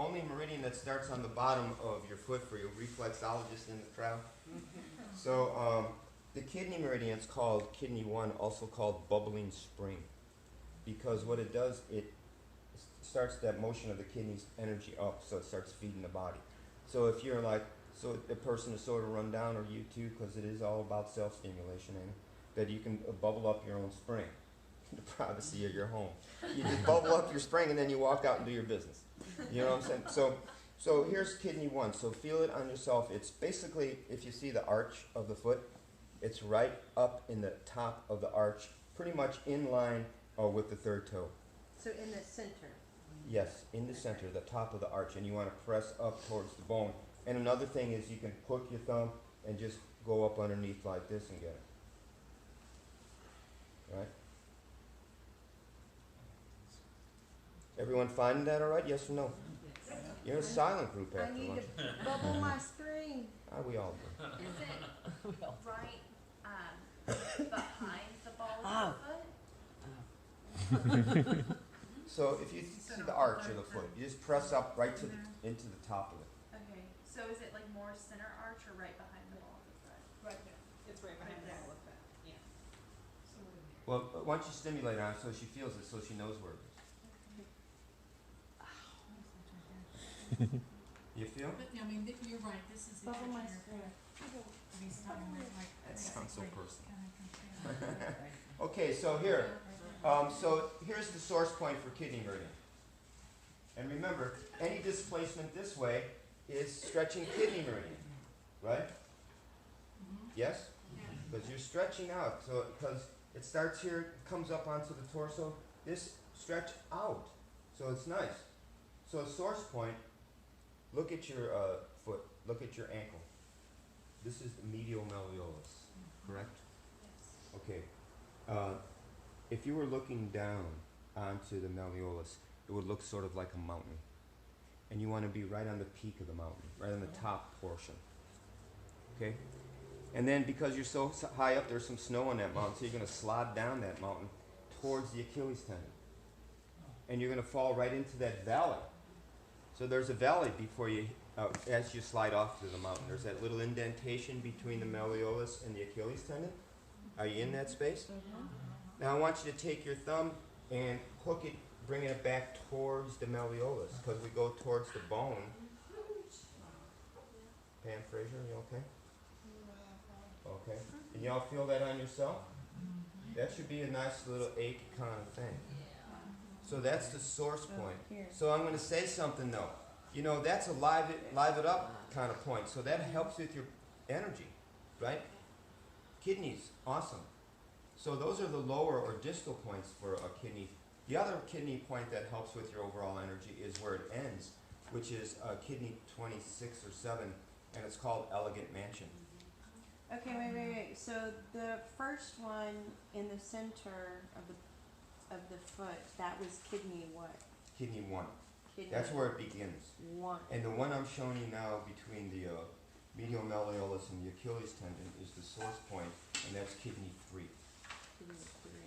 only meridian that starts on the bottom of your foot for you reflexologists in the crowd. So the kidney meridian is called kidney 1, also called bubbling spring, because what it does, it starts that motion of the kidney's energy up, so it starts feeding the body. So if you're like, so a person is sort of run down, or you too, because it is all about self-stimulation, and that you can bubble up your own spring in the privacy of your home. You just bubble up your spring, and then you walk out and do your business. You know what I'm saying? So here's kidney 1. So feel it on yourself. It's basically, if you see the arch of the foot, it's right up in the top of the arch, pretty much in line with the third toe. So in the center? Yes, in the center, the top of the arch, and you want to press up towards the bone. And another thing is you can hook your thumb and just go up underneath like this and get it. Right? Everyone finding that all right? Yes or no? Yes. You're a silent group I after need lunch. to bubble my spring. We all do. Is it right behind the ball of the foot? So if you see the arch of the foot, you just press up right to into the top of it. Okay, so is it like more center arch or right behind the ball of the foot? Right there. It's right behind the wall of that. Yeah. Well, why don't you stimulate on it so she feels it, so she knows where it is. You feel? But, I mean, you're right, this is the Bubble my kitchen spring. and he's talking about like. That sounds so personal. personal. Okay, so so here's the source point for kidney meridian. And remember, any displacement this way is stretching kidney meridian, right? Yes? Because you're stretching out. So because it starts here, comes up onto the torso, this stretch out. So it's nice. So a source point, look at your foot, look at your ankle. This is the medial malleolus, correct? Okay. If you were looking down onto the malleolus, it would look sort of like a mountain. And you want to be right on the peak of the mountain, right on the top portion. Okay? And then because you're so high up, there's some snow on that mountain, so you're going to slide down that mountain towards the Achilles tendon. And you're going to fall right into that valley. So there's a valley before you, as you slide off to the mountain. There's that little indentation between the malleolus and the Achilles tendon. Are you in that space? Now I want you to take your thumb and hook it, bringing it back towards the malleolus, because we go towards the bone. Pam Fraser, you okay? Okay. Can y'all feel that on yourself? That should be a nice little ache kind of thing. So that's the source point. So I'm going to say something though. You know, that's a live it up kind of point. So that helps with your energy, right? Kidneys, awesome. So those are the lower or distal points for a kidney. The other kidney point that helps with your overall energy is where it ends, which is kidney 26 or 7, and it's called elegant mansion. Okay, wait. So the first one in the center of the foot, that was kidney what? Kidney 1. Kidney That's where it begins. 1. And the one I'm showing you now between the medial malleolus and the Achilles tendon is the source point, and that's kidney 3. Kidney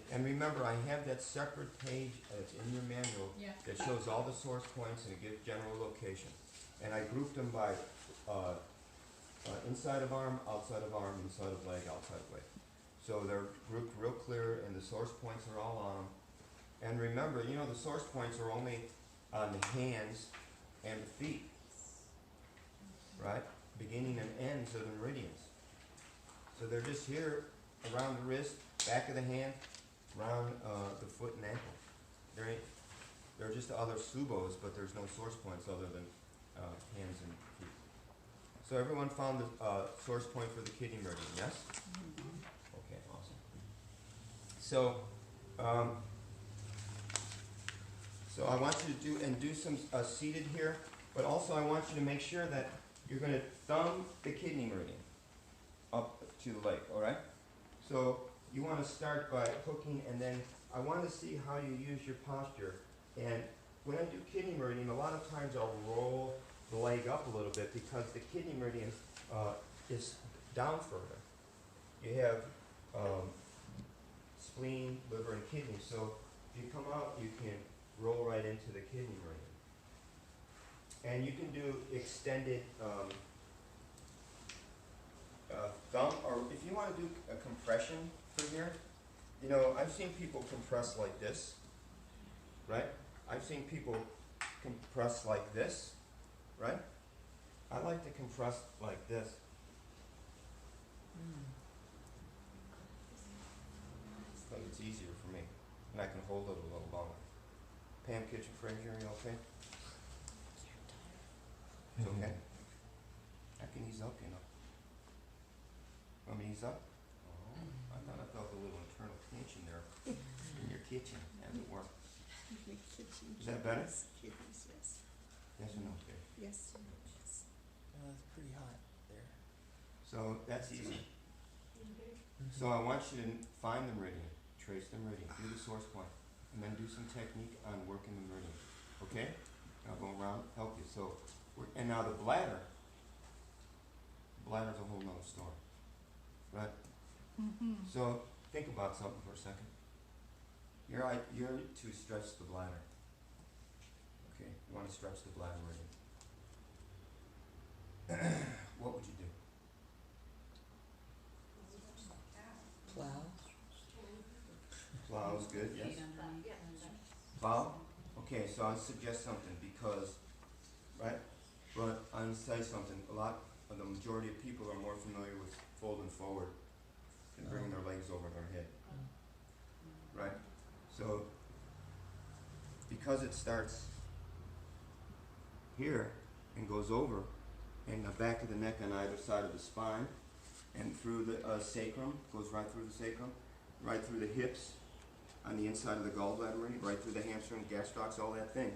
3. And remember, I have that separate page that's in your manual Yeah. that shows all the source points and it gives general location. And I grouped them by inside of arm, outside of arm, inside of leg, outside of leg. So they're grouped real clear, and the source points are all on them. And remember, you know, the source points are only on the hands and the feet, right? Beginning and ends of the meridians. So they're just here around the wrist, back of the hand, around the foot and ankle. They're just the other subos, but there's no source points other than hands and feet. So everyone found the source point for the kidney meridian, yes? Okay, awesome. So, so I want you to do some seated here, but also I want you to make sure that you're going to thumb the kidney meridian up to the leg, all right? So you want to start by hooking, and then I want to see how you use your posture. And when I do kidney meridian, a lot of times I'll roll the leg up a little bit because the kidney meridian is down further. You have spleen, liver, and kidney. So if you come out, you can roll right into the kidney meridian. And you can do extended thumb, or if you want to do a compression for here, you know, I've seen people compress like this, right? I've seen people compress like this, right? I like to compress like this. Because it's easier for me, and I can hold it a little longer. Pam Kitchen Frazier, you okay? It's okay. I can ease up, you know. Want me to ease up? Oh, I thought I felt a little internal tension there in your kitchen, as it were. Is that better? Yes. Yes or no, Dave? Yes. It's pretty hot there. So that's easy. So I want you to find the meridian, trace the meridian, do the source point, and then do some technique on working the meridian. Okay? I'll go around, help you. So, and now the bladder's a whole nother story. Right? So think about something for a second. You're to stretch the bladder. Okay, you want to stretch the bladder meridian. What would you do? Plow. Plow is good, yes. Plow? Okay, so I'll suggest something because, right? But I'm going to say something. The majority of people are more familiar with folding forward and bringing their legs over their head. Right? So, because it starts here and goes over, and the back of the neck on either side of the spine, and through the sacrum, goes right through the sacrum, right through the hips, on the inside of the gallbladder, right through the hamstring, gastrocs, all that thing.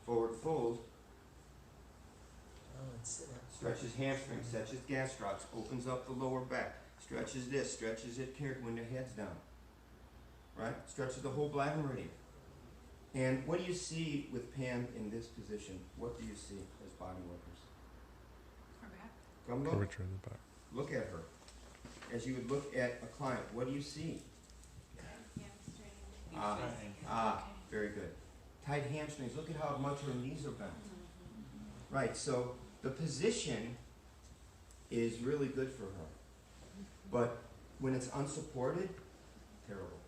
Forward fold, Oh, and sit up. stretches hamstrings, stretches gastrocs, opens up the lower back, stretches this, stretches it here when the head's down. Right? Stretches the whole bladder meridian. And what do you see with Pam in this position? What do you see as body workers? Her back. Come look. Curvature in the back. Look at her. As you would look at a client, what do you see? Very good. Tight hamstrings. Look at how much her knees are bent. Right, so the position is really good for her. But when it's unsupported, terrible.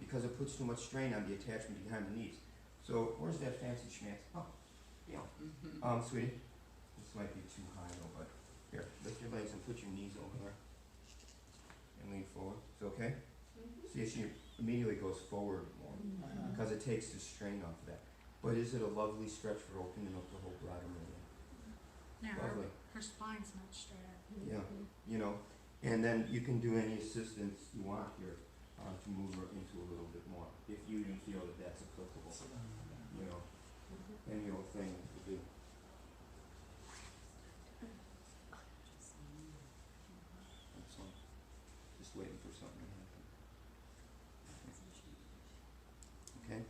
Because it puts too much strain on the attachment behind the knees. So where's that fancy schmancy? Oh, yeah. Sweetie, this might be too high though, but here, lift your legs and put your knees over there. And lean forward. Is it okay? See, she immediately goes forward more because it takes the strain off of that. But is it a lovely stretch for opening up the whole bladder meridian? Now, Lovely. her spine's much straighter. Yeah, you know, and then you can do any assistance you want here to move her into a little bit more, if you feel that that's applicable. You know, any old thing to do. That's all. Just waiting for something to happen. Okay,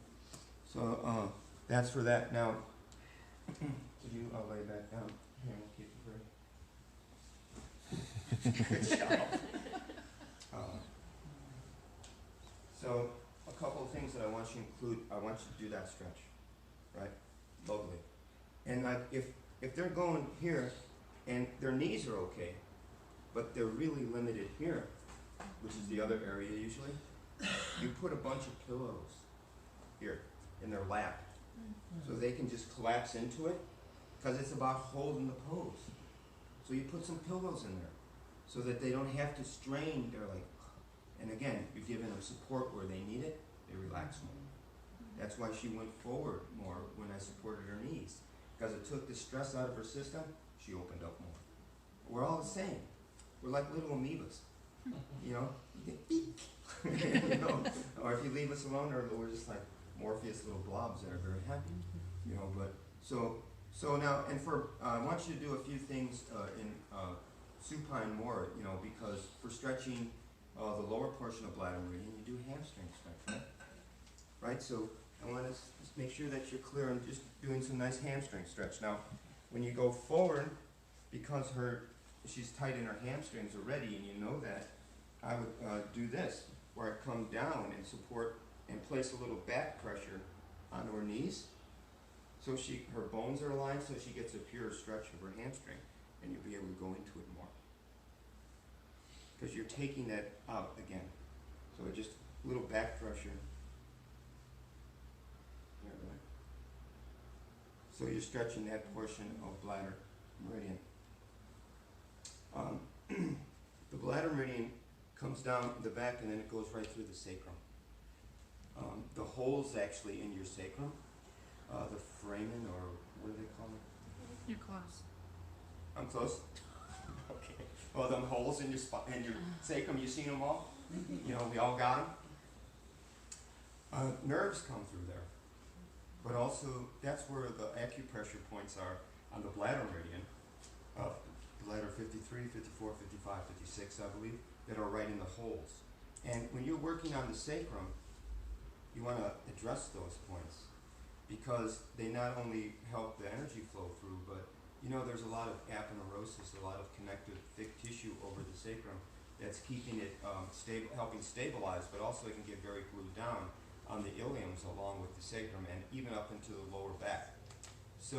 so that's for that. Now, could you lay back down? Here, we'll keep it ready. Good job. So, a couple of things that I want you to include. I want you to do that stretch, right? Locally. And if they're going here, and their knees are okay, but they're really limited here, which is the other area usually, you put a bunch of pillows here in their lap, so they can just collapse into it, because it's about holding the pose. So you put some pillows in there, so that they don't have to strain their like. And again, you're giving them support where they need it, they relax more. That's why she went forward more when I supported her knees. Because it took the stress out of her system, she opened up more. We're all the same. We're like little amoebas. You know? You know? Or if you leave us alone, we're just like Morpheus little blobs that are very happy. You know, but so now, and I want you to do a few things in supine more, you know, because for stretching the lower portion of bladder meridian, you do hamstring stretch, right? Right, so I want to just make sure that you're clear on just doing some nice hamstring stretch. Now, when you go forward, because she's tight in her hamstrings already, and you know that, I would do this, where I come down and support and place a little back pressure onto her knees. So her bones are aligned, so she gets a pure stretch of her hamstring, and you'll be able to go into it more. Because you're taking that out again. So just a little back pressure. There, right? So you're stretching that portion of bladder meridian. The bladder meridian comes down the back and then it goes right through the sacrum. The holes actually in your sacrum, the foramen, or what do they call it? You're close. I'm close? Okay. Well, them holes in your in your sacrum, you seen them all? You know, we all got them. Nerves come through there. But also, that's where the acupressure points are on the bladder meridian, bladder 53, 54, 55, 56, I believe, that are right in the holes. And when you're working on the sacrum, you want to address those points because they not only help the energy flow through, but you know there's a lot of aponeurosis, a lot of connective thick tissue over the sacrum that's keeping it stable, helping stabilize, but also it can get very glued down on the iliums along with the sacrum and even up into the lower back. So